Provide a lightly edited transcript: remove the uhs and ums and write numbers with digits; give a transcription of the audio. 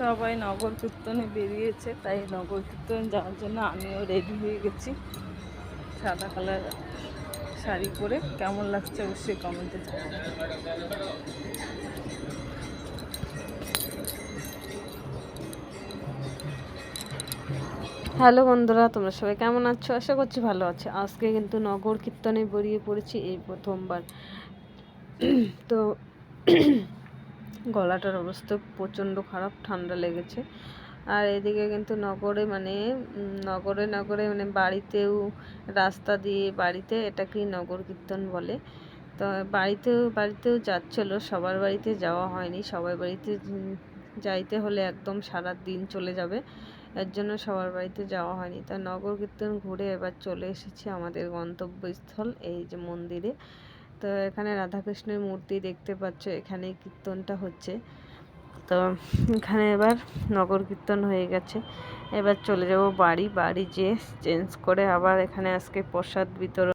সবাই নগর কীর্তনে বেরিয়েছে, তাই নগর কীর্তনে যাওয়ার জন্য আমিও রেডি হয়ে গেছি সাদা কালার শাড়ি পরে। কেমন লাগছে অবশ্যই কমেন্টে জানাবেন। হ্যালো বন্ধুরা, তোমরা সবাই কেমন আছো? আশা করছি ভালো আছে। আজকে কিন্তু নগর কীর্তনে বেরিয়ে পড়েছি এই প্রথমবার। তো গলাটার অবস্থা প্রচণ্ড খারাপ, ঠান্ডা লেগেছে। আর এদিকে কিন্তু নগরে মানে বাড়িতেও, রাস্তা দিয়ে বাড়িতে, এটাকেই নগর কীর্তন বলে। তো বাড়িতেও যাচ্ছিলো, সবার বাড়িতে যাওয়া হয়নি। সবার বাড়িতে যাইতে হলে একদম সারা দিন চলে যাবে, এর জন্য সবার বাড়িতে যাওয়া হয়নি। তা নগর কীর্তন ঘুরে এবার চলে এসেছি আমাদের গন্তব্যস্থল, এই যে মন্দিরে। তো এখানে রাধাকৃষ্ণের মূর্তি দেখতে পাচ্ছ, এখানে কীর্তনটা হচ্ছে। তো এখানে এবার নগর কীর্তন হয়ে গেছে, এবার চলে যাব বাড়ি যেয়ে চেঞ্জ করে আবার এখানে আজকে প্রসাদ বিতরণ।